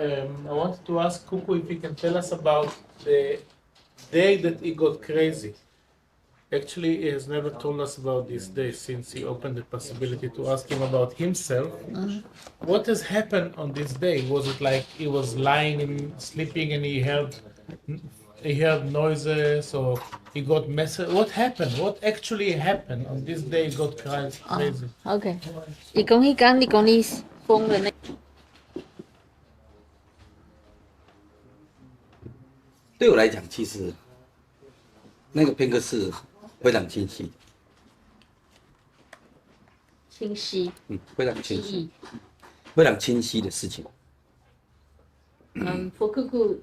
I wanted to ask Cuckoo if he can tell us about the day that he got crazy. Actually, he has never told us about this day since he opened the possibility to ask him about himself. What has happened on this day? Was it like he was lying and sleeping and he heard noises or he got message? What happened? What actually happened on this day? He got crazy. OK，你讲迄天，你讲你疯的那，对我来讲，其实那个片刻是非常清晰，清晰非常记清晰，忆。非常清晰的事情。For Cuckoo,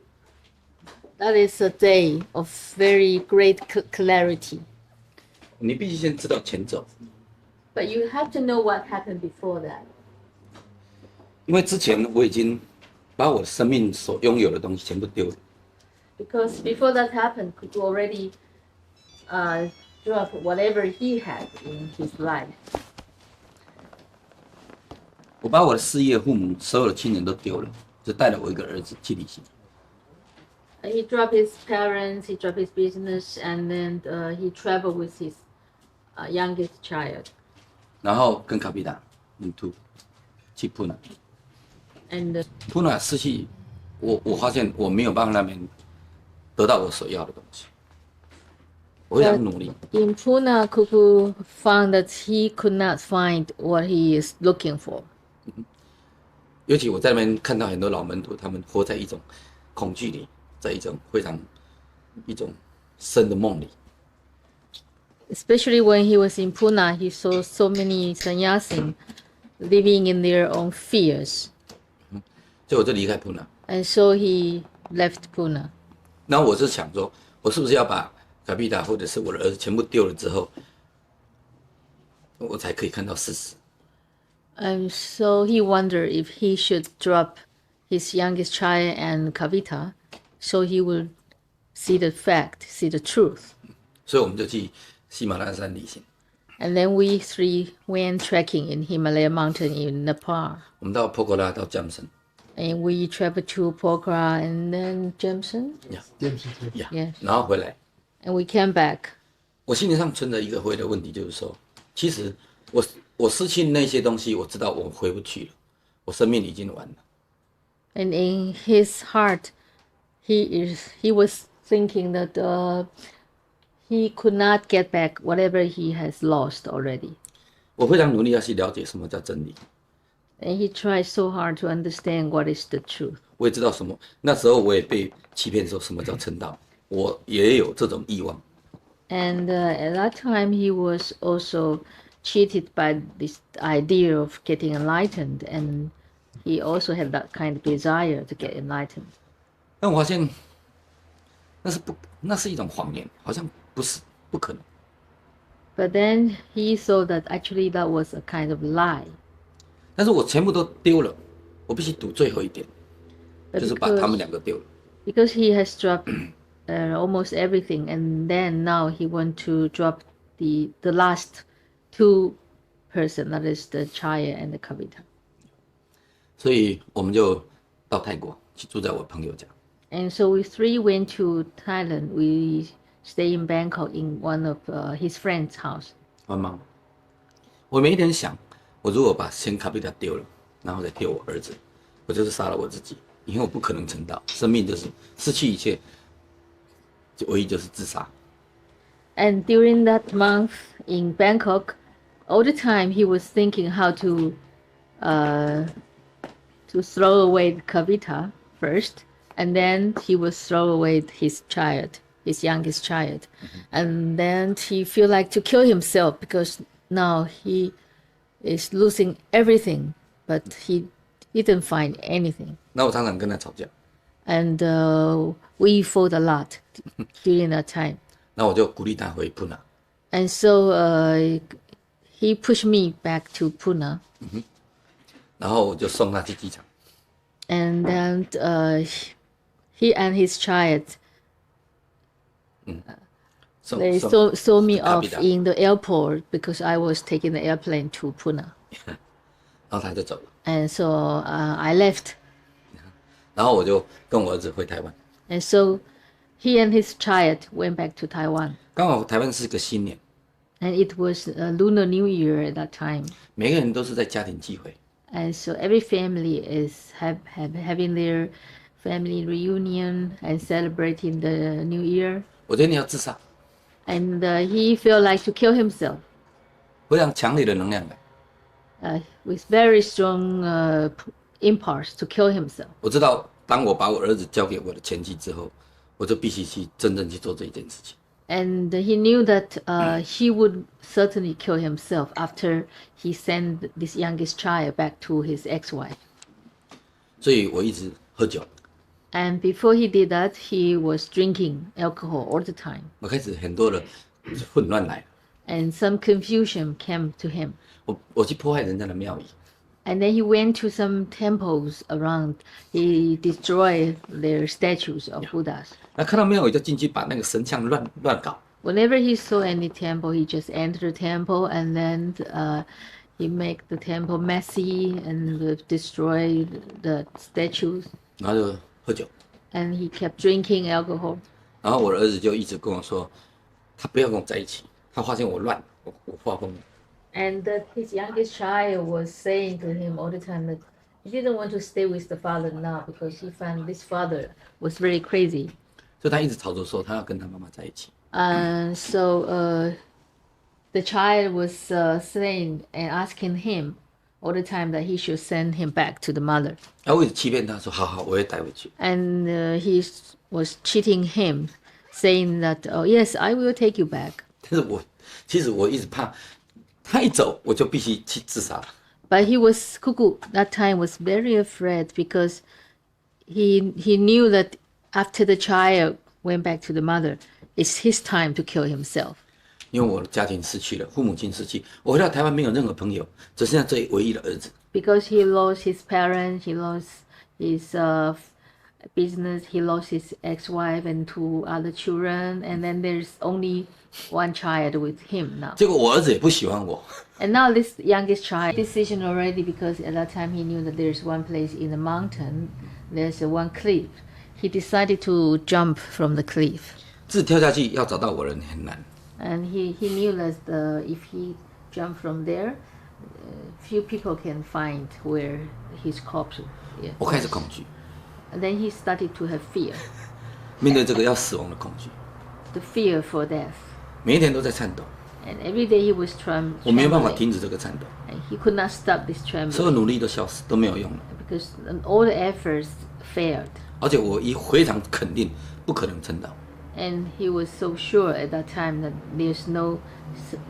that is a day of very great clarity. 你必须先知道前奏， But you have to know what happened before that. 因为之前我已经把我生命所拥有的东西全部丢了。 Because before that happened, Cuckoo already dropped whatever he had in his life. 我把我的事业、父母、所有的亲人都丢了，只带了我一个儿子去旅行。 He dropped his parents, he dropped his business, and then he traveled with his youngest child. 然后跟卡比达去普纳， And 普纳失去我发现我没有办法那边得到我所要的东西，我非常努力。 in Pune, Cuckoo found that he could not find what he is looking for. 尤其我在那边看到很多老门徒，他们活在一种恐惧里，在一种深的梦里。 Especially when he was in Pune, he saw so many sannyasin living in their own fears. 所以我就离开普纳。 And so he left Pune. 然后我是想说，我是不是要把卡比达或者是我的儿子全部丢了之后，我才可以看到事实。 And so he wondered if he should drop his youngest child and Kavita, so he would see the fact, see the truth. 所以我们就去喜马拉雅山旅行。 And then we three went trekking in Himalaya mountain in Nepal. 我们到波哥拉，到江森。 And we traveled to Pokhara and then Jameson. Yes. 然后回来， And we came back. 我心理上存着一个的问题，就是说，其实我失去那些东西，我知道我回不去了，我生命已经完了。 And in his heart, he was thinking that he could not get back whatever he has lost already. 我非常努力要去了解什么叫真理， And he tried so hard to understand what is the truth. 我也知道什么。那时候我也被欺骗说什么叫成道，我也有这种欲望。 And at that time, he was also cheated by this idea of getting enlightened, and he also had that kind of desire to get enlightened. 但我发现那是一种谎言，好像不可能。 But then he saw that actually that was a kind of lie. 但是我全部都丢了，我必须赌最后一点，就是把他们两个丢了。 Because he has dropped almost everything, and then now he want to drop the last two person, that is the Chaya and the Kavita. 所以我们就到泰国去住在我朋友家。 And so we three went to Thailand. We stay in Bangkok in one of his friend's house. 很忙，我每一天想，我如果把先卡比达丢了，然后再丢我儿子，我就是杀了我自己，因为我不可能成道，生命就是失去一切，就唯一就是自杀。 And during that month in Bangkok, all the time he was thinking how to throw away Kavita first, and then he would throw away his child, his youngest child, and then he feel like to kill himself because now he is losing everything, but he didn't find anything. 那我常常跟他吵架， And we fought a lot during that time. 那我就鼓励他回普纳。 And so he pushed me back to Pune. 然后我就送他去机场。 And then he and his child, they saw me off in the airport because I was taking the airplane to Pune. 然后他就走了。 And so I left. 然后我就跟我儿子回台湾， And so he and his child went back to Taiwan. 刚好台湾是个新年， And it was a Lunar New Year at that time. 每个人都是在家庭聚会， And so every family is having their family reunion and celebrating the New Year. 我决定要自杀， And he felt like to kill himself 非常强烈的能量感。 with very strong impulse to kill himself. 我知道，当我把我儿子交给我的前妻之后，我就必须去真正去做这一件事情。 And he knew that he would certainly kill himself after he sent this youngest child back to his ex-wife. 所以我一直喝酒， And before he did that, he was drinking alcohol all the time. 我开始很多的混乱来了， And some confusion came to him. 我去破坏人家的庙宇， And then he went to some temples around. He destroyed their statues of Buddhas. 那看到庙宇就进去把那个神像乱搞， Whenever he saw any temple, he just entered the temple and then he make the temple messy and destroy the statues. 然后就喝酒， And he kept drinking alcohol. 然后我的儿子就一直跟我说，他不要跟我在一起，他发现我乱，我发疯了。 And that his youngest child was saying to him all the time that he didn't want to stay with the father now because he found this father was very crazy. 所以他一直吵着说他要跟他妈妈在一起。 And so the child was saying and asking him all the time that he should send him back to the mother. 然后我一直欺骗他说好好，我会带回去。 And he was cheating him, saying that, oh, yes, I will take you back. 但是其实我一直怕，他一走我就必须去自杀了。 But Cuckoo that time was very afraid because he knew that after the child went back to the mother, it's his time to kill himself. 因为我的家庭失去了，父母亲失去，我回到台湾没有任何朋友，只剩下这唯一的儿子。 Because he lost his parents, he lost his business, he lost his ex-wife and two other children, and then there's only one child with him now. 结果我儿子也不喜欢我， And now this youngest child decision already because at that time he knew that there's one place in the mountain, there's one cliff. He decided to jump from the cliff. 自己跳下去要找到我的人很难。 And he knew that if he jumped from there, few people can find where his corpse. Yeah. 我开始恐惧， And then he started to have fear, 面对这个要死亡的恐惧， the fear for death. 每一天都在颤抖， And every day he was 我没有办法 trembling. 停止这个颤抖， And he could not stop this 所有 trembling 努力都消失，都没有用了。 because all the efforts failed. 而且我非常肯定不可能撑到。 And he was so sure at that time that there's no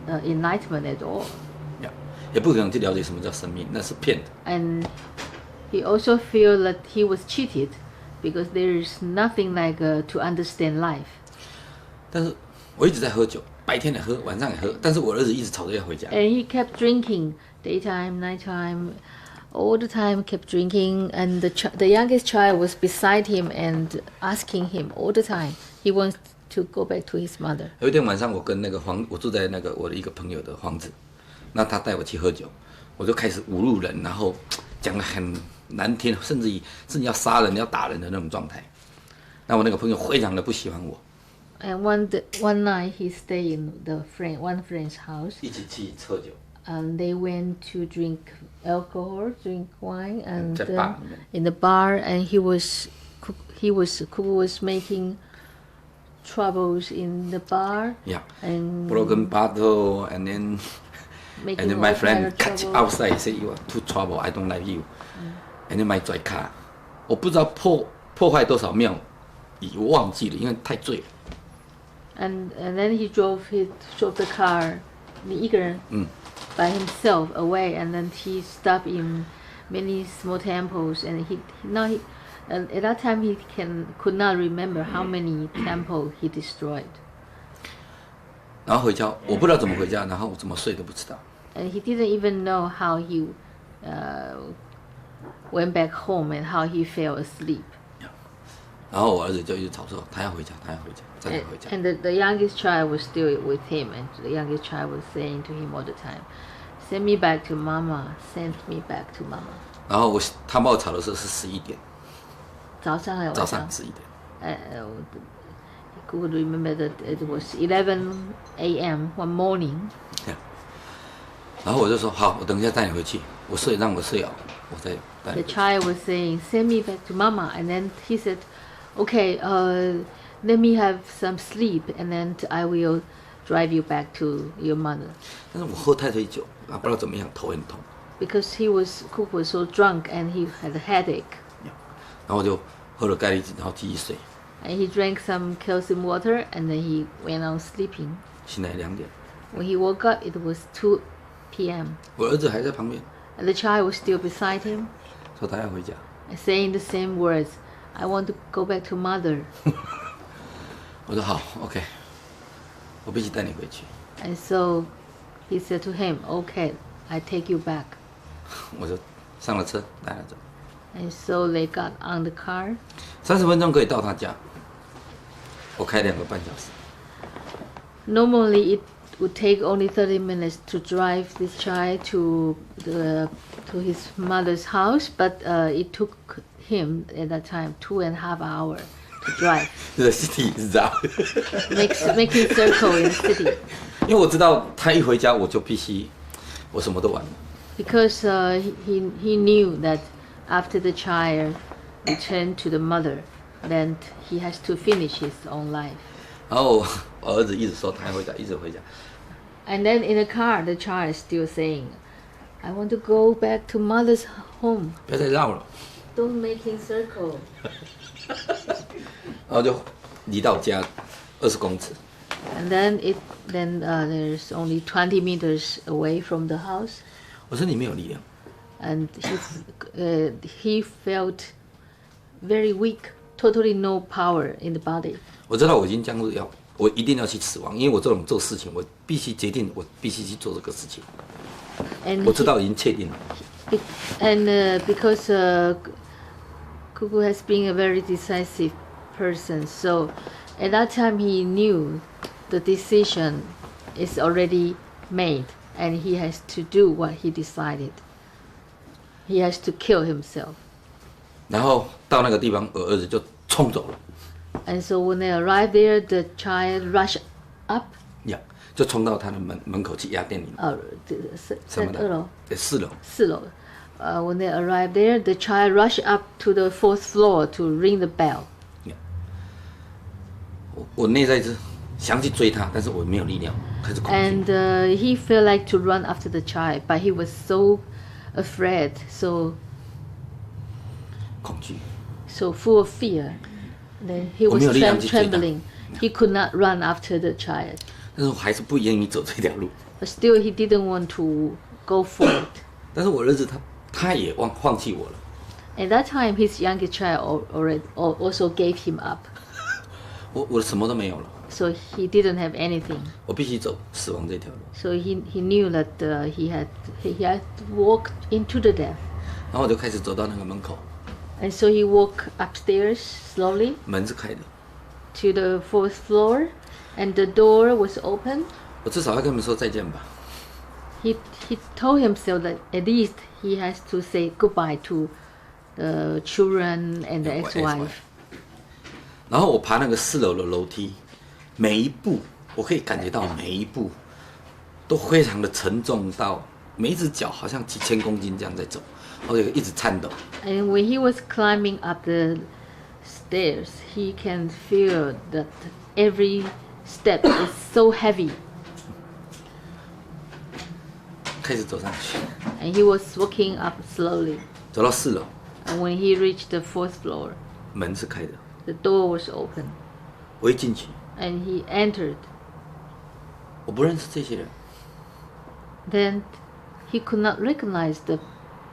enlightenment at all. 也不可能去了解什么叫生命，那是骗的。 And he also feel that he was cheated because there is nothing like to understand life. 但是我一直在喝酒，白天也喝，晚上也喝，但是我儿子一直吵着要回家。 And he kept drinking daytime, nighttime, all the time kept drinking. And the youngest child was beside him and asking him all the time. He wants to go back to his mother. 有一天晚上，我跟我住在我的一个朋友的房子，那他带我去喝酒，我就开始侮辱人，然后讲得很难听，甚至要杀人、要打人的那种状态。那我那个朋友非常的不喜欢我， And one night he stayed in one friend's house. 一起去喝酒， And they went to drink alcohol, drink wine, and 在 bar 里面。 in the bar. And Cuckoo was making troubles in the bar Yeah, and broken bottle, and then making my all kind friend of catch trouble. outside say you are too trouble, I don't like you. And then my 拽卡，我不知道破坏多少庙宇，我忘记了，因为太醉了。 And then he drove the car, 一个人 by himself away. And then he stopped in many small temples. And and at that time he could not remember how many temples he destroyed. 然后回家，我不知道怎么回家，然后怎么睡都不知道。 And he didn't even know how he went back home and how he fell asleep. 然后我儿子就一直吵说他要回家，他要回家，再要回家。 And the youngest child was still with him, and the youngest child was saying to him all the time, "Send me back to Mama. Send me back to Mama." 然后他把我吵的时候是11点，早上还是晚上？早上11点。I could remember that it was 11 a.m. one morning. 然后我就说好，我等一下带你回去，让我睡好，我再带 The 你回去。 child was saying, "Send me back to Mama," and then he said, "Okay, let me have some sleep, and then I will drive you back to your mother." 但是我喝太醉酒，不知道怎么样，头很痛， Because Cook was so drunk and he had a headache, 然后我就喝了钙离子，然后继续睡， and he drank some calcium water, and then he went on sleeping. 醒来2点， When he woke up, it was 2 p.m. 我儿子还在旁边， and the child was still beside him, 说他要回家， saying the same words. I want to go back to mother. 我说好 ，OK， 我必须带你回去， And so he said to him, "Okay, I take you back." 我就上了车，带他走， And so they got on the car. 30分钟可以到他家，我开2个半小时， Normally, it would take only 30 minutes to drive this child to his mother's house, but it took him at that time 2.5 hours to drive, 这个 city 你知道， making circle in the city. 因为我知道他一回家我就必须，我什么都完了。 Because he knew that after the child returned to the mother, then he has to finish his own life. 然后我儿子一直说他要回家，一直回家， And then in the car, the child is still saying, "I want to go back to mother's home. 不要再绕了。 Don't make in circle." 然后就离到家20公尺， And then there's only 20 meters away from the house, 我身体没有力量， and he felt very weak, totally no power in the body. 我知道我已经将入我一定要去死亡，因为我这种做事情，我必须决定，我必须去做这个事情， And 我知道已经确定了。 because Cuckoo has been a very decisive person, so at that time he knew the decision is already made, and he has to do what he decided. He has to kill himself. 然后到那个地方，我儿子就冲走了， And so when they arrived there, the child rushed up. 就冲到他的门口去压店里面，什么的，在4楼。 4楼. When they arrived there, the child rushed up to the 4th floor to ring the bell. 我内在是想去追他，但是我没有力量，开始恐惧。 And he felt like to run after the child, but he was so afraid, so 恐惧， full of fear. Then he was 我没有力量去追他。 trembling. He could not run after the child, 但是我还是不愿意走这条路。 but still he didn't want to go for it. 但是我儿子他也放弃我了， At that time, his youngest child also gave him up, 我什么都没有了， so he didn't have anything. 我必须走死亡这条路。 So he knew that he had to walk into the death. 然后我就开始走到那个门口， And so he walked upstairs slowly 门是开的， to the 4th floor, and the door was open. 我至少要跟他们说再见吧。 He told himself that at least he has to say goodbye to the children and the ex-wife. 然后我爬那个4楼的楼梯，每一步我可以感觉到每一步都非常的沉重到每一只脚好像几千公斤这样在走，而且一直颤抖。 And when he was climbing up the stairs, he can feel that every step is so heavy. 开始走上去， And he was walking up slowly. 走到4楼， And when he reached the 4th floor, 门是开的， the door was open. 我一进去， And he entered. 我不认识这些人， Then he could not recognize the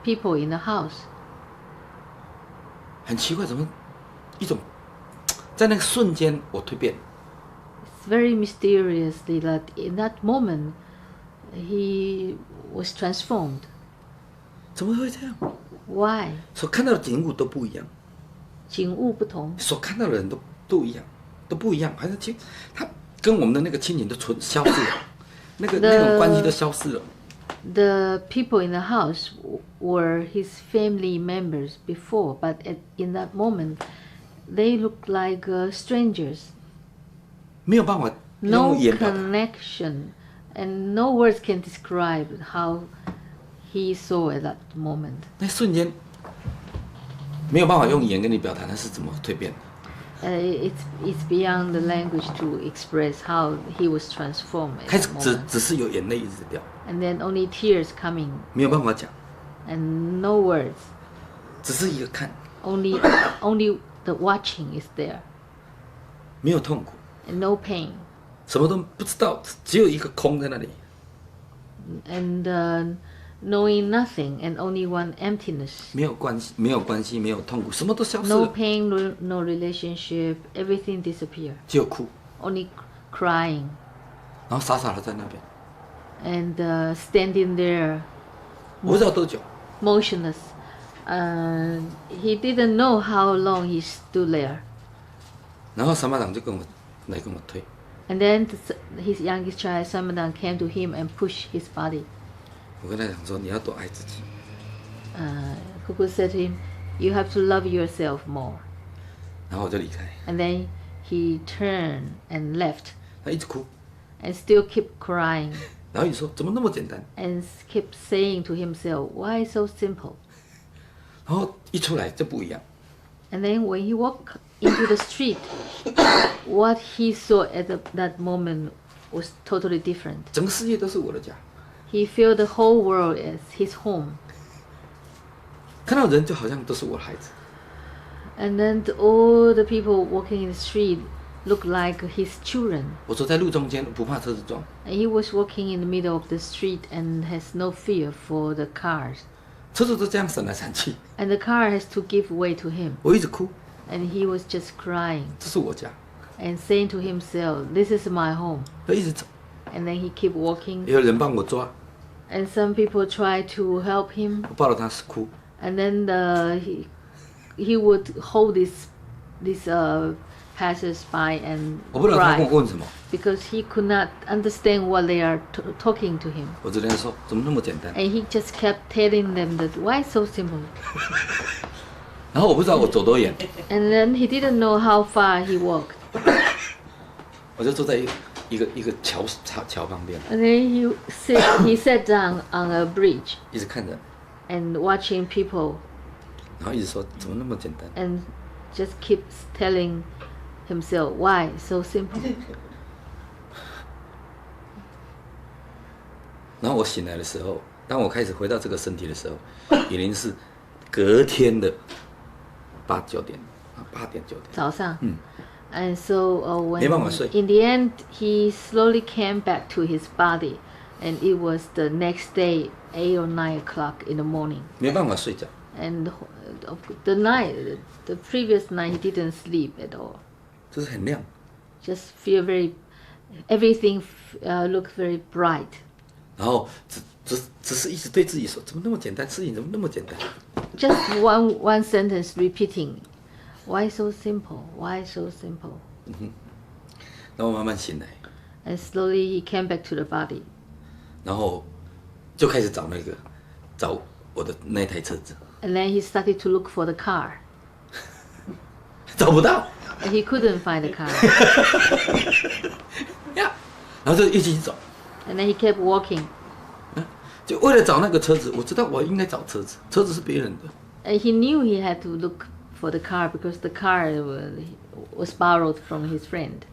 people in the house. 很奇怪，怎么一种在那个瞬间我蜕变， It's very mysteriously that in that moment he was transformed. 怎么会这样？ Why? 所看到的景物都不一样，景物不同，所看到的人都一样，都不一样，好像他跟我们的那个亲情都消失了，那种关系都消失了。the people in the house were his family members before, but in that moment, they looked like strangers. 没有办法 No 用言表达。 connection, and no words can describe how he saw at that moment. 那瞬间没有办法用言跟你表达那是怎么蜕变的。 It's beyond the language to express how he was transformed 开 at 始 that moment. 只是有眼泪一直掉， And then only tears coming 没有办法讲， and no words. 只是一个看， Only the watching is there 没有痛苦， and no pain. 什么都不知道，只有一个空在那里。 And knowing nothing and only one emptiness. 没有关系，没有关系，没有痛苦，什么都消失 No 了， pain, no relationship, everything disappeared. 只有哭， Only crying 然后傻傻的在那边， and standing there 我不知道多久， motionless. He didn't know how long he stood there. 然后三巴掌就跟我推， And then his youngest child, Samadhan, came to him and pushed his body. 我跟他讲说你要多爱自己， Cuckoo said to him, "You have to love yourself more." 然后我就离开， And then he turned and left 他一直哭， and still kept crying 然后你说怎么那么简单， and kept saying to himself, "Why so simple?" 然后一出来就不一样， And then when he walked into the street, what he saw at that moment was totally different. 整个世界都是我的家， He felt the whole world as his home. 看到人就好像都是我的孩子， And then all the people walking in the street looked like his children. 我走在路中间不怕车子撞， And he was walking in the middle of the street and has no fear for the cars. 车子都这样闪来闪去， And the car has to give way to him. 我一直哭， And he was just crying 这是我家， and saying to himself, "This is my home." 我一直走， And then he kept walking. 也有人帮我抓， And some people tried to help him. 我抱着他哭， And then he would hold this passers-by and 我不知道他跟我 cry 问什么， because he could not understand what they are talking to him. 我只能说怎么那么简单， And he just kept telling them that why so simple. 然后我不知道我走多远， And then he didn't know how far he walked. 我就坐在一个桥旁边， And then he sat down on a bridge 一直看着， and watching people 然后一直说怎么那么简单， and just keeps telling himself why so simple. 然后我醒来的时候，当我开始回到这个身体的时候，已经是隔天的8、9点，8点9点。早上。嗯。 And so when 没办法睡。 in the end he slowly came back to his body, and it was the next day 8 or 9 o'clock in the morning. 没办法睡觉， And the previous night he didn't sleep at all. 就是很亮。 Just feel everything looked very bright. 然后只是一直对自己说，怎么那么简单，事情怎么那么简单？ Just one sentence repeating, why so simple? Why so simple? 然后慢慢醒来， And slowly he came back to the body. 然后就开始找我的那台车子， And then he started to look for the car. 找不到 And he couldn't find the car. 呀，然后就一起走， And then he kept walking. 就为了找那个车子，我知道我应该找车子，车子是别人的， And he knew he had to look for the car because the car was borrowed from his friend.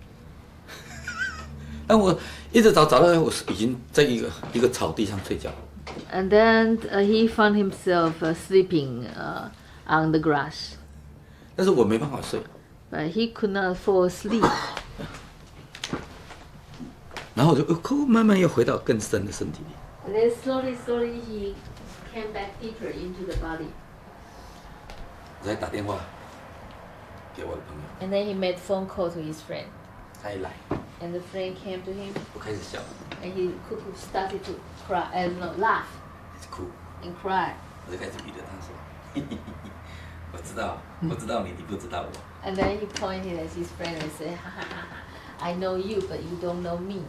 但我一直找到我已经在一个草地上睡觉， And then he found himself sleeping on the grass. 但是我没办法睡， But he could not fall asleep. 然后我就慢慢又回到更深的身体里。 And then slowly he came back deeper into the body. 我再打电话给我的朋友， And then he made phone call to his friend. 他一来， And the friend came to him 我开始笑， and he started to cry and laugh 开始哭， and cry. 我就开始比着他说，嘿嘿嘿嘿，我知道你，你不知道我。 And then he pointed at his friend and said, "Ha, ha, ha, ha. I know you, but you don't know me."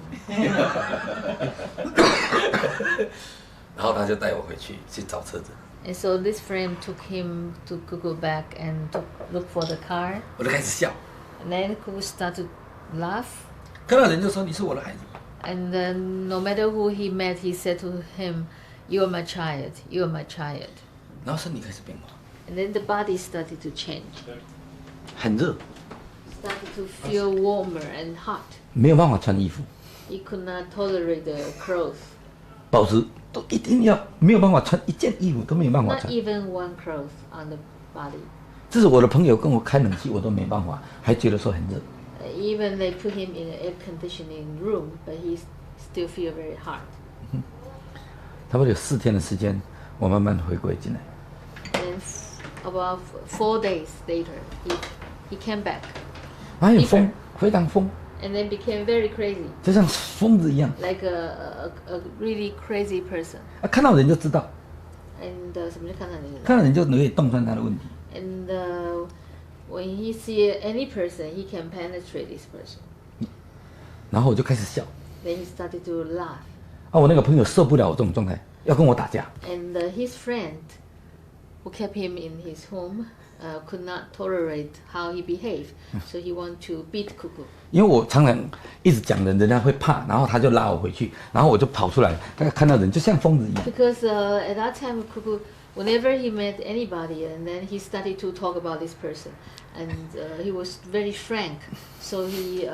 然后他就带我回去找车子， And so this friend took him to Cuckoo back and to look for the car. 我就开始笑， And then Cuckoo started to laugh. 看到人就说你是我的孩子， And then no matter who he met, he said to him, "You are my child. You are my child." 然后身体开始变化， And then the body started to change. 很热， Started to feel warmer and hot. 没有办法穿衣服， He could not tolerate the clothes. 保持都一定要没有办法穿一件衣服都没有办法 Not 穿， even one cloth on the body. 这是我的朋友跟我开冷气我都没办法，还觉得说很热。 Even they put him in an air conditioning room, but he still feel very hot. 差不多有4天的时间，我慢慢回归进来。 And about 4 days later, he came back 还有疯，非常疯， and then became very crazy, 就像疯子一样， like a really crazy person. 看到人就知道， And 什么就看到你。看到人就可以洞穿他的问题。 And when he see any person, he can penetrate this person. 然后我就开始笑， Then he started to laugh. 我那个朋友受不了我这种状态，要跟我打架。 And his friend, who kept him in his home, could not tolerate how he behaved, so he wanted to beat Cuckoo. 因为我常常一直讲人，人家会怕，然后他就拉我回去，然后我就跑出来，大家看到人就像疯子一样。 Because at that time, Cuckoo, whenever he met anybody, and then he started to talk about this person, and he was very frank, so he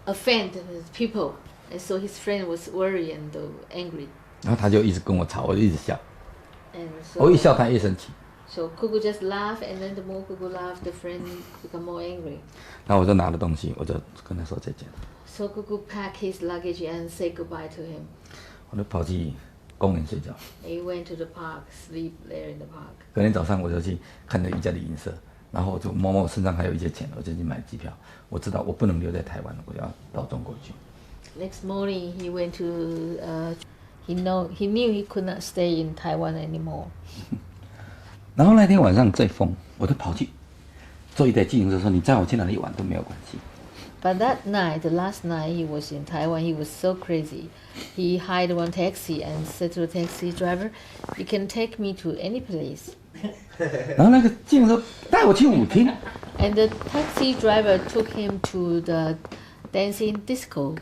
offended people, and so his friend was worried and angry. 然后他就一直跟我吵，我就一直笑， And 我一 so, 笑他越生气。 so Cuckoo just laughed, and then the more Cuckoo laughed, the friend become more angry. 然后我就拿了东西，我就跟他说再见， So Cuckoo packed his luggage and said goodbye to him. 我就跑去公园睡觉。 He went to the park, sleep there in the park. 隔天早上我就去看了一家旅行社，然后我就摸摸我身上还有一些钱，我就去买机票。我知道我不能留在台湾，我要到中国去。 Next morning, he went to. He knew he could not stay in Taiwan anymore. 然后那天晚上最疯，我就跑去坐一台计程车，说你载我去哪里玩都没有关系。 But that night, the last night he was in Taiwan, he was so crazy. He hired one taxi and said to the taxi driver, "You can take me to any place." 然后那个计程车带我去舞厅， And the taxi driver took him to the dancing disco.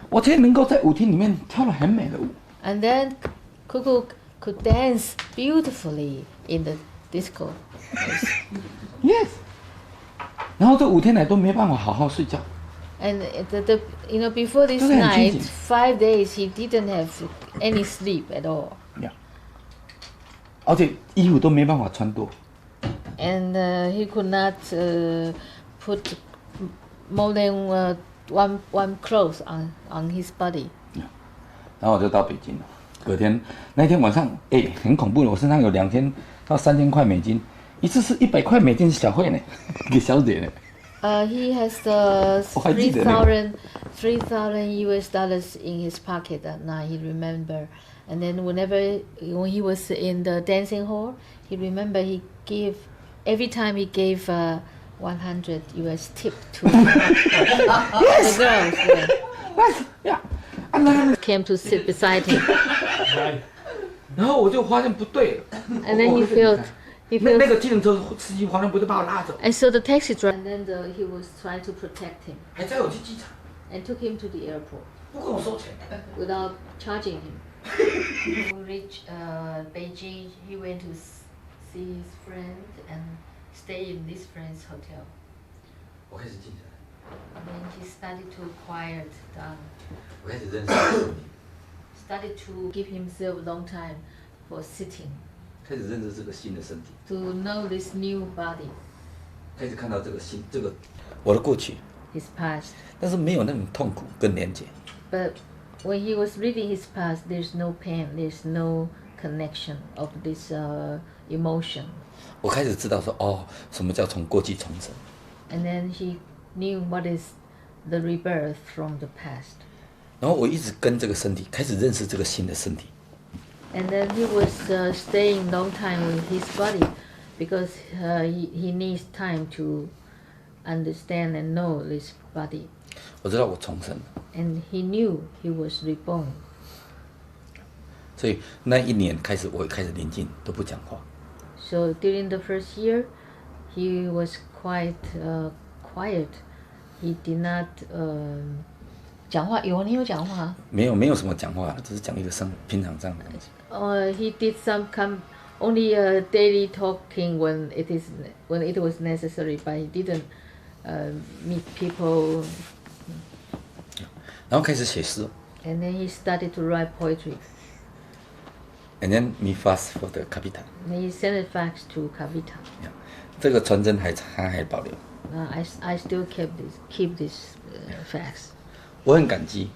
我竟然能够在舞厅里面跳了很美的舞。 And then Cuckoo could dance beautifully in the disco. Yes。然后这5天来都没办法好好睡觉， And before this 就是很拘 night, 谨。 5 days he didn't have any sleep at all. 而且衣服都没办法穿多。 And he could not put more than one clothes on his body. 然后我就到北京了。隔天那天晚上，很恐怖的，我身上有2000到3000块美金，一次是100块美金小费呢，给小姐呢。 He has 我还记得那个。 3,000 US dollars in his pocket that night. He remember, and then when he was in the dancing hall, he remember he gave every time he gave 100 US tip to the girls. Yeah. 呀， Came to sit beside him, 然后我就发现不对了。 and then he felt 那个计程车司机好像不是把我拉走， and so the taxi driver, and then he was trying to protect him 还载我去机场， and took him to the airport 不跟我收钱。 without charging him. When we reached Beijing, he went to see his friend and stay in this friend's hotel. 我开始静下来， And then he started to quiet down, 我开始认识身体， started to give himself a long time for sitting, 开始认识这个新的身体， to know this new body, 开始看到这个我的过去， his past. 但是没有那种痛苦跟连结。 But when he was reading his past, there's no pain, there's no connection of this emotion. 我开始知道说，什么叫从过去重生。 And then he knew what is the rebirth from the past. 然后我一直跟这个身体开始认识这个新的身体， And then he was staying long time with his body because he needs time to understand and know this body. 我知道我重生了， And he knew he was reborn. 所以那一年开始，我开始宁静，都不讲话。 So during the first year, he was quite quiet. He did not 讲话，有你有讲话？没有什么讲话，只是讲一个平常这样的东西。He did some only daily talking when it was necessary, but he didn't meet people. 然后开始写诗 And then he started to write poetry. ，and then me fast for the capita。 And he sent it fax to Kavita. 这个传真他还保留， I still keep this fax. 我很感激。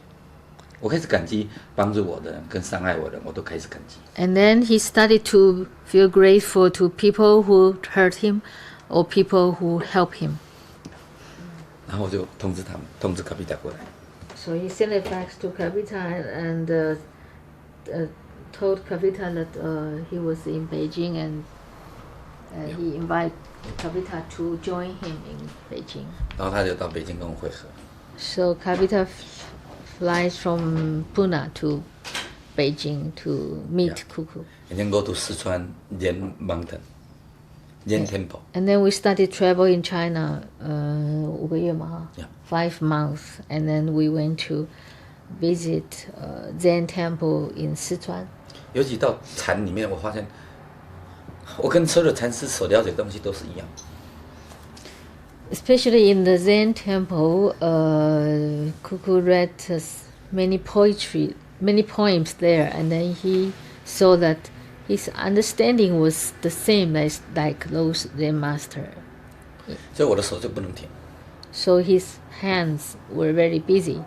我开始感激帮助我的人跟伤害我的人，我都开始感激。 And then he started to feel grateful to people who hurt him or people who help him. 然后我就通知他们，通知 capita 过来。 So he sent a fax to Kavita and told Kavita that he was in Beijing and he invited Kavita to join him in Beijing. 然后他就到北京跟我会合。 So Kavita flies from Pune to Beijing to meet Cuckoo. And then go to Sichuan Yen Mountain, Yen Temple. And then we started travel in China 5个月嘛 Yeah. 5 months. And then we went to visit Zen temple in Sichuan. 尤其到禅里面，我发现我跟所有的禅师所了解的东西都是一样。 Especially in the Zen temple, Cuckoo read many poems there, and then he saw that his understanding was the same as like those Zen master. 所以我的手就不能停， So his hands were very busy,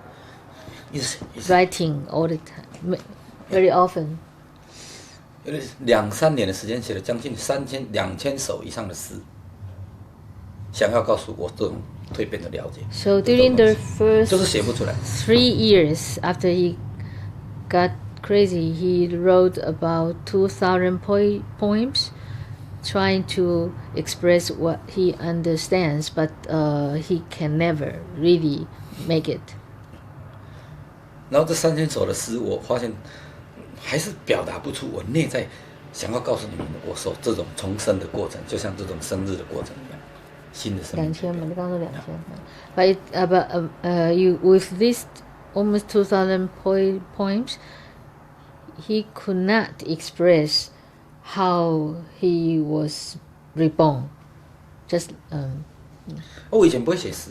一直 writing all the time, very often. 因为2-3年的时间写了将近2000首以上的诗，想要告诉我这种蜕变的了解。 So during the 就是 first 写不出来。 3 years after he got crazy, he wrote about 2,000 poems, trying to express what he understands, but he can never really make it. 然后这3000首的诗，我发现还是表达不出我内在想要告诉你们的，我说这种重生的过程，就像这种生日的过程一样，新的生命。 2000嘛，你刚刚说2000。But you with this almost 2,000 poems, he could not express how he was reborn. Just 我以前不会写诗，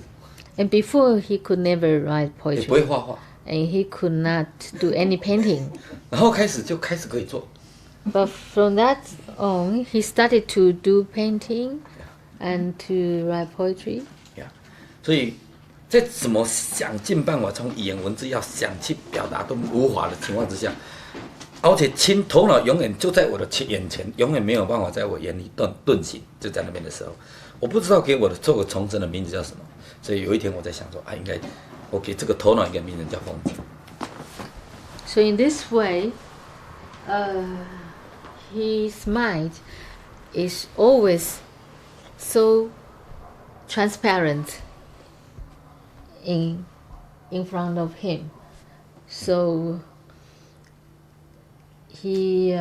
and before he could never write 也不会 poetry, 画画， and he could not do any painting. 然后开始可以做。 But from that on, he started to do painting and to write poetry. 所以在怎么想尽办法从语言文字要想去表达都无法的情况之下，而且头脑永远就在我的眼前，永远没有办法在我眼里遁形，就在那边的时候，我不知道给我的做个重生的名字叫什么。所以有一天我在想说，应该我给这个头脑一个名字叫疯子。 So in this way, his mind is always so transparent in front of him. So he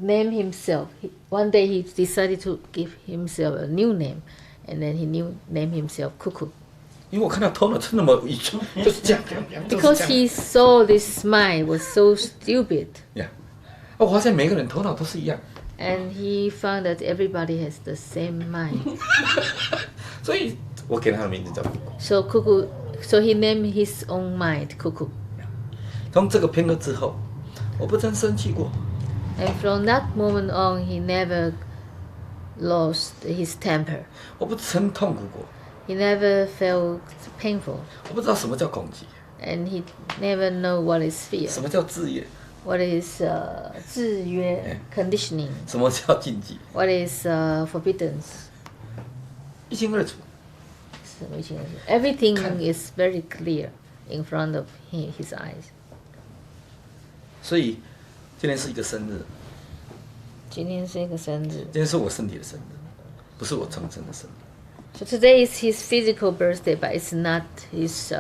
named himself. One day he decided to give himself a new name, and then he named himself Cuckoo. 因为我看到头脑是那么愚蠢，就是这样， Because he saw this mind was so stupid, 我发现每个人头脑都是一样， and he found that everybody has the same mind. 所以我给他的名字叫 Cuckoo。 So he named his own mind Cuckoo. 从这个片刻之后，我不曾生气过， And from that moment on, he never lost his temper. 我不曾痛苦过， He never felt painful, 我不知道什么叫恐惧， and he never know what is fear, 什么叫制约， what is 制约 conditioning, 什么叫禁忌， what is forbiddance. 一清二楚。 Everything is very clear in front of his eyes. 所以今天是一个生日，今天是一个生日。今天是我身体的生日，不是我重生的生日。 So today is his physical birthday, but it's not his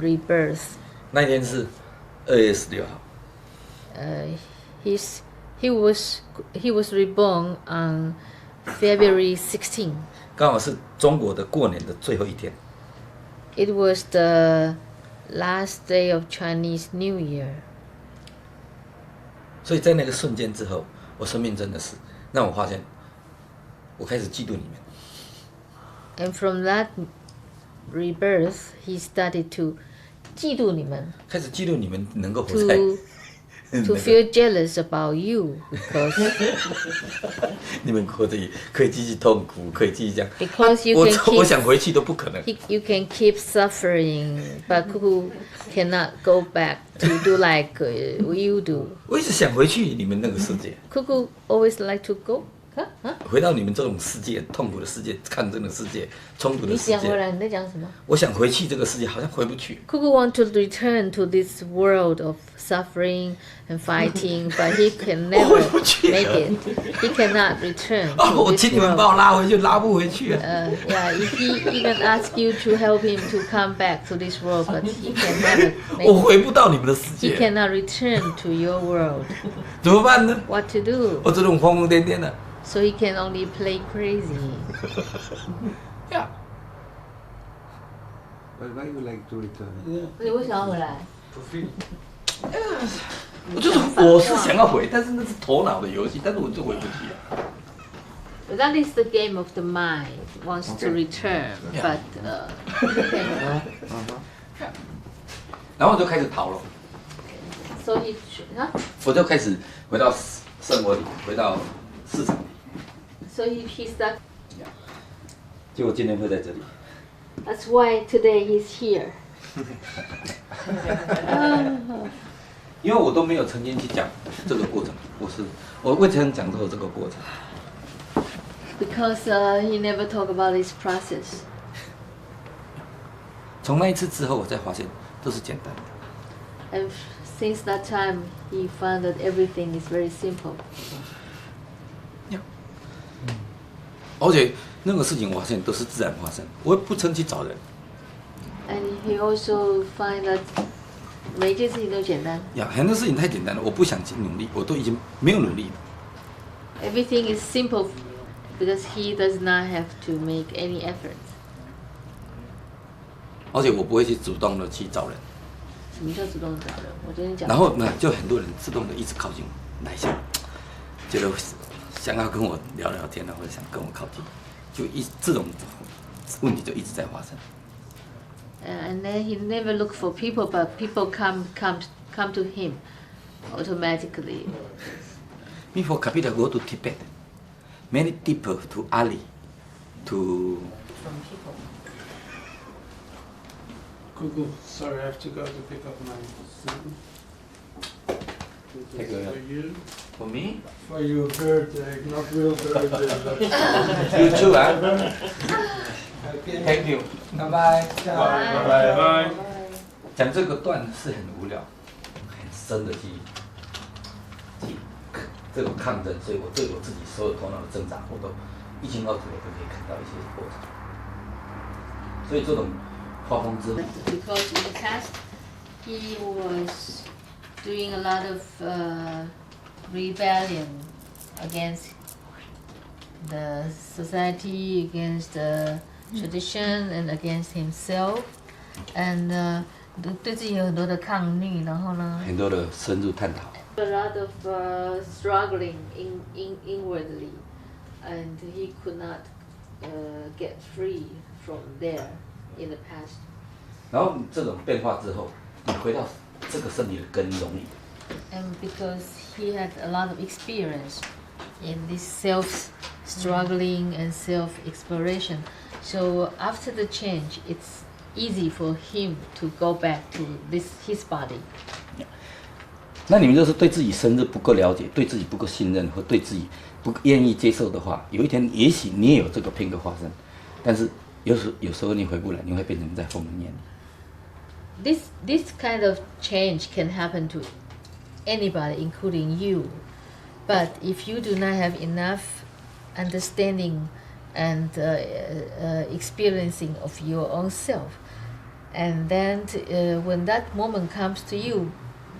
rebirth. 那天是2月16号， He's he was reborn on February 16. 刚好是中国的过年的最后一天。 It was the last day of Chinese New Year. 所以在那个瞬间之后，我生命真的是让我发现，我开始嫉妒你们。 And from that rebirth, he started to 嫉妒你们开始嫉妒你们能够活在 to feel jealous about you because 你们活着可以继续痛苦，可以继续这样。 because you 我 can 我想 keep 回去都不可能。 you can keep suffering, but Cuckoo cannot go back to do like you do. 我一直想回去你们那个世界， Cuckoo always like to go. Huh? 回到你们这种世界，痛苦的世界、抗争的世界、冲突的世界。你想回来，你在讲什么？我想回去这个世界，好像回不去。 Cuckoo want to return to this world of suffering and fighting, but he can never make it. He cannot return 哦， to 我 this 请你们 world. 把我拉回去，拉不回去啊。 Yeah, if he even ask you to help him to come back to this world, but he can never 我 make 回不到你们的世 he 界， cannot return to your world. 怎么办呢？ What to do? 我这种疯疯癫癫的。 So he can only play crazy. Yeah. But why you like to return? 你为什么要回来？ 我是想要回，但是那是头脑的游戏，但是我就回不去啊。 That is the game of the mind. Wants to return, Yeah. but he cannot. 然后我就开始逃了， So he, huh? 我就开始回到生活里，回到市场里。 So he stuck. 结果今天会在这里。 That's why today he's here. 因为我都没有曾经去讲这个过程，我未曾讲过这个过程。 Because he never talk about this process. 从那一次之后，我才发现都是简单的。 And since that time, he found that everything is very simple. 而且那个事情我发现都是自然发生，我也不曾去找人。 And he also find that 每一件事情都简单。呀，很多事情太简单了，我不想去努力，我都已经没有努力了。 Everything is simple because he does not have to make any effort. 而且我不会去主动的去找人，什么叫主动找人？我昨天讲。然后呢，就很多人自动的一直靠近我，来想，觉得想要跟我聊聊天啊，或者想跟我靠近，就这种问题就一直在发生。 And then he never look for people, but people come to him automatically. Before Kapila go to Tibet, many people to Ali, to From people. Cuckoo, sorry, I have to go to pick up my son. Take This a- is for you. for me, For your birthday, not real birthday, but you too, ah. okay. Thank you. Bye bye. Bye bye. 讲这个段是很无聊，很深的这种抗争，所以我对我自己所有头脑的挣扎，我都一清二楚的都可以看到一些过程。所以这种画风之 Because in the past he was doing a lot of rebellion against the society, against the tradition, and against himself, and 对自己有很多的抗逆，然后呢很多的深入探讨。 ，a lot of struggling inwardly, and he could not get free from there in the past. 然后这种变化之后，你回到这个身体的根容易。 And because he had a lot of experience in this self-struggling and self-exploration, so after the change, it's easy for him to go back to his body. 那你们就是对自己生日不够了解，对自己不够信任，或对自己不愿意接受的话，有一天也许你也有这个片刻发生，但是有时候你回不来，你会变成在疯人眼里。 This kind of change can happen to anybody, including you. But if you do not have enough understanding and experiencing of your own self, And then when that moment comes to you,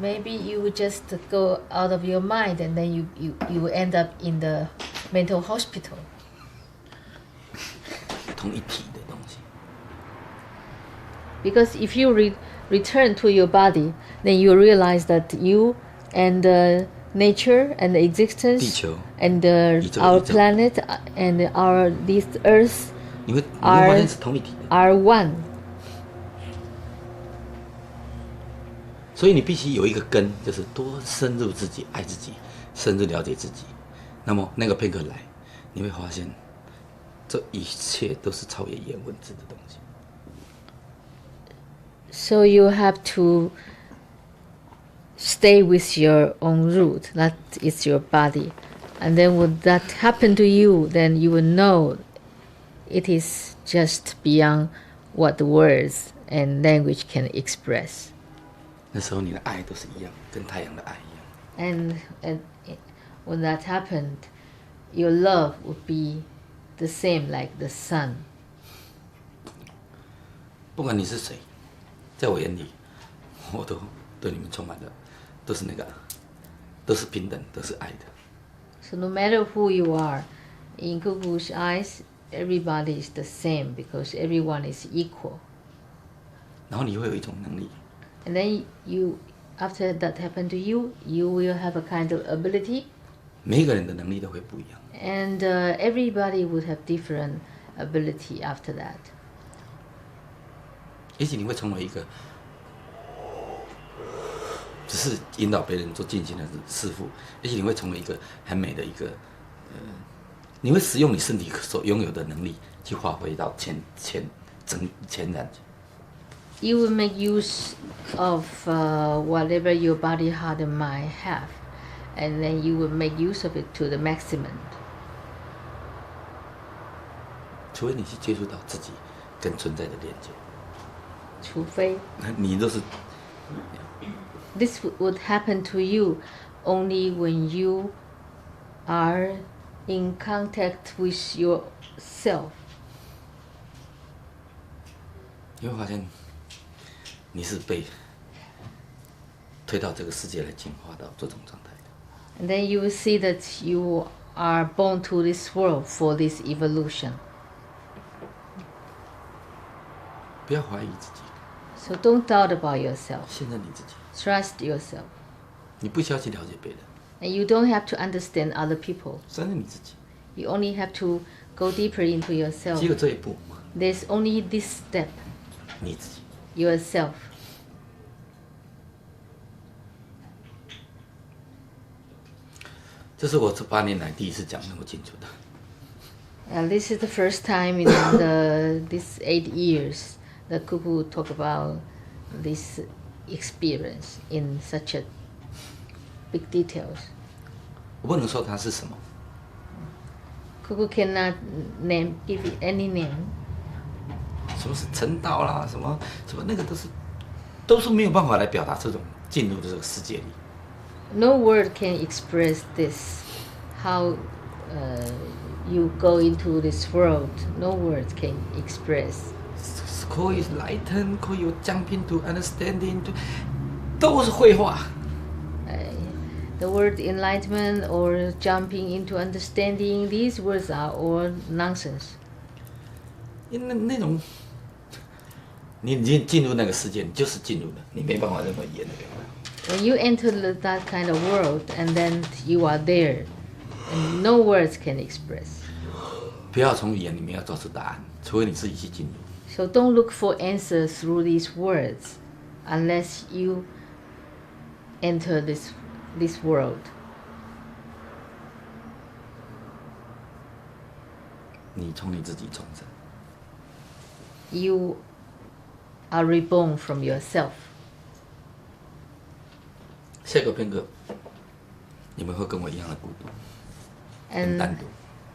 maybe you would just go out of your mind, and then you will end up in the mental hospital. 同一体的东西。 Because if you return to your body, then you realize that you and nature and existence 地球 and宇宙 our 宇宙 planet and our this earth 你会发现是同一体的， are one. 所以你必须有一个根，就是多深入自己，爱自己，深入了解自己。那么那个片刻来，你会发现，这一切都是超越言文字的东西。 So you have to stay with your own root, that is your body. And then when that happen to you, then you will know it is just beyond what the words and language can express. 那时候你的爱都是一样，跟太阳的爱一样。 And when that happened, your love would be the same like the sun. 不管你是谁，在我眼里，我都对你们充满了，都是那个，都是平等，都是爱的。 So no matter who you are, in Cuckoo's eyes, everybody is the same because everyone is equal. 然后你会有一种能力， And then you, after that happened to you, you will have a kind of ability, 每一个人的能力都会不一样。 and everybody would have different ability after that. 也许你会成为一个，只是引导别人做静心的师傅。也许你会成为一个很美的一个，你会使用你身体所拥有的能力去发挥到全然。 You will make use of whatever your body, heart, and mind have, and then you will make use of it to the maximum. 除非你去接触到自己跟存在的连接，除非你都是 this would happen to you only when you are in contact with yourself. 你会发现你是被推到这个世界来进化到这种状态的。 And then you will see that you are born to this world for this evolution. 不要怀疑自己， So don't doubt about yourself. 信任你自己， Trust yourself. 你不需要去了解别人， And you don't have to understand other people. 信任你自己， You only have to go deeper into yourself. 只有这一步， There's only this step, 你自己。 yourself. 这是我这8年来第一次讲那么清楚的。 This is the first time in these 8 years that Cuckoo talk about this experience in such a big details. 我不能说它是什么， Cuckoo cannot give it any name. 什么是成道啦，什么那个都是没有办法来表达这种进入的这个世界里。 No word can express this. How you go into this world. No words can express. 可以 lighten， 可以有 jump into understanding， 都是绘画。 The word enlightenment or jumping into understanding, these words are all nonsense. 因为那种，你已经进入那个世界，你就是进入了，你没办法任何语言的表达。 When you enter that kind of world and then you are there, and no words can express. 不要从语言里面要找出答案，除非你自己去进入。 So don't look for answers through these words unless you enter this world. 你从你自己重生， You are reborn from yourself. 下个片刻，你们会跟我一样的孤独，很 And 单独。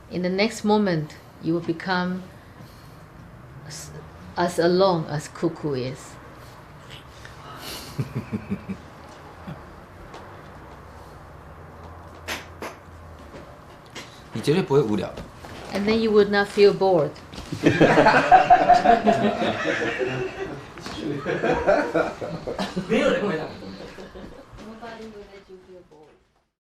in the next moment, you will become as alone as Cuckoo is. 你绝对不会无聊的。 And then you would not feel bored. 没有人会让你动摇。 Nobody will